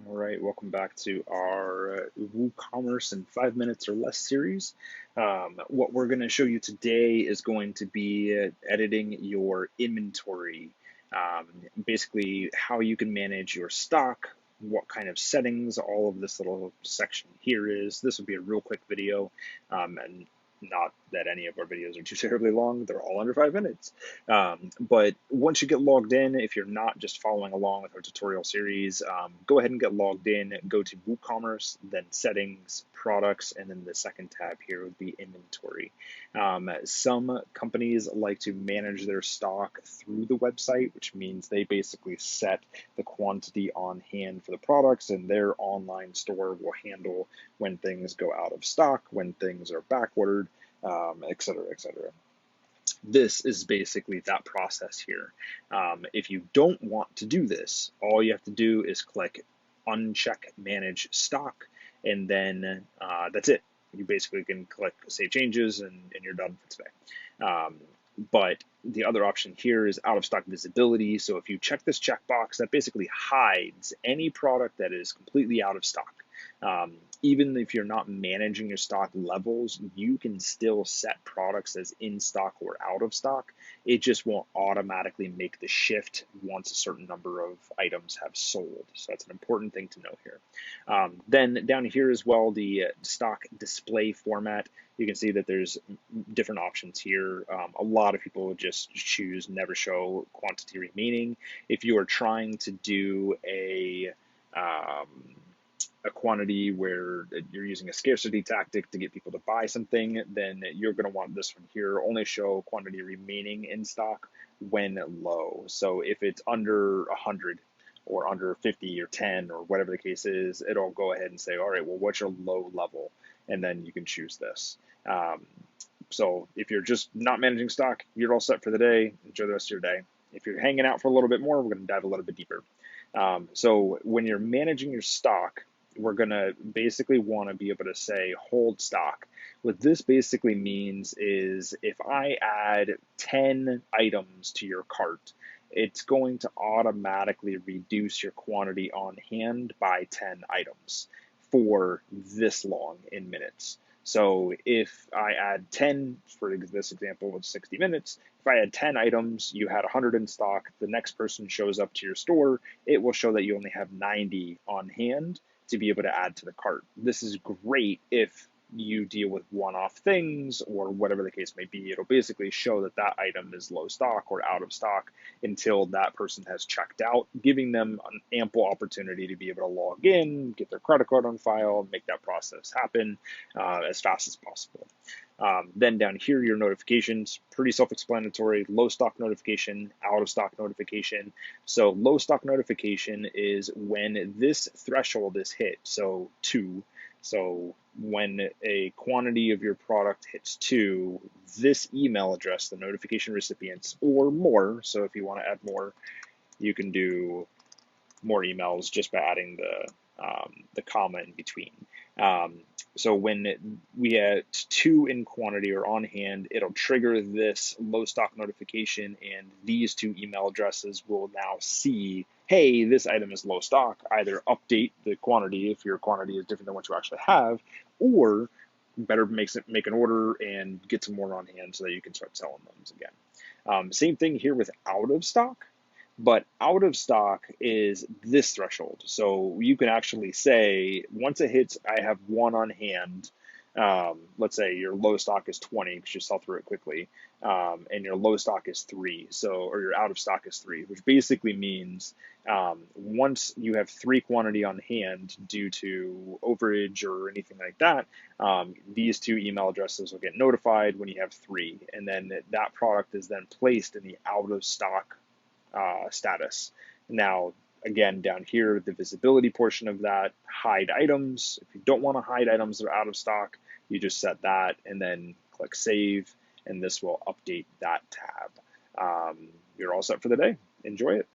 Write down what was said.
All right, welcome back to our WooCommerce in 5 minutes or less series. What we're going to show you today is going to be editing your inventory. Um, Basically, how you can manage your stock, what kind of settings all of this little section here is. This will be a real quick video, and not that any of our videos are too terribly long. They're all under 5 minutes. But once you get logged in, if you're not just following along with our tutorial series, go ahead and get logged in. Go to WooCommerce, then Settings, Products, and then the second tab here would be Inventory. Some companies like to manage their stock through the website, which means they basically set the quantity on hand for the products, and their online store will handle when things go out of stock, when things are back ordered, et cetera, et cetera. This is basically that process here. If you don't want to do this, all you have to do is click uncheck manage stock, and then that's it. You basically can click save changes, and you're done for today. Um, but the other option here is out of stock visibility. So if you check this checkbox, that basically hides any product that is completely out of stock. Even if you're not managing your stock levels, you can still set products as in stock or out of stock. It just won't automatically make the shift once a certain number of items have sold. So that's an important thing to know here. Then down here as well, the stock display format. You can see that there's different options here. A lot of people would just choose never show quantity remaining. If you are trying to do um, a quantity where you're using a scarcity tactic to get people to buy something, then you're going to want this one here, only show quantity remaining in stock when low. So if it's under 100 or under 50 or 10 or whatever the case is, it'll go ahead and say, all right, well, what's your low level? And then you can choose this. So if you're just not managing stock, you're all set for the day. Enjoy the rest of your day. If you're hanging out for a little bit more, we're going to dive a little bit deeper. So when you're managing your stock, we're going to basically want to be able to say hold stock. What this basically means is if I add 10 items to your cart, it's going to automatically reduce your quantity on hand by 10 items for this long in minutes. So if I add 10, for this example with 60 minutes, if I had 10 items, you had 100 in stock, the next person shows up to your store, it will show that you only have 90 on hand to be able to add to the cart. This is great if you deal with one-off things or whatever the case may be. It'll basically show that that item is low stock or out of stock until that person has checked out, giving them an ample opportunity to be able to log in, get their credit card on file, and make that process happen as fast as possible. Then down here, your notifications, pretty self-explanatory. Low stock notification, out of stock notification. So low stock notification is when this threshold is hit, so 2. So when a quantity of your product hits 2, this email address, the notification recipients, or more, so if you want to add more, you can do more emails just by adding the comma in between. So when we had 2 in quantity or on hand, it'll trigger this low stock notification, and these 2 email addresses will now see, hey, this item is low stock. Either update the quantity if your quantity is different than what you actually have, or better make an order and get some more on hand so that you can start selling those again. Same thing here with out of stock. But out of stock is this threshold. So you can actually say, once it hits, I have 1 on hand. Let's say your low stock is 20 because you sell through it quickly, and your low stock is 3. So, or your out of stock is 3, which basically means once you have 3 quantity on hand due to overage or anything like that, these 2 email addresses will get notified when you have 3, and then that product is then placed in the out of stock status. Now, again, down here, the visibility portion of that, hide items. If you don't want to hide items that are out of stock, you just set that and then click save, and this will update that tab. You're all set for the day. Enjoy it.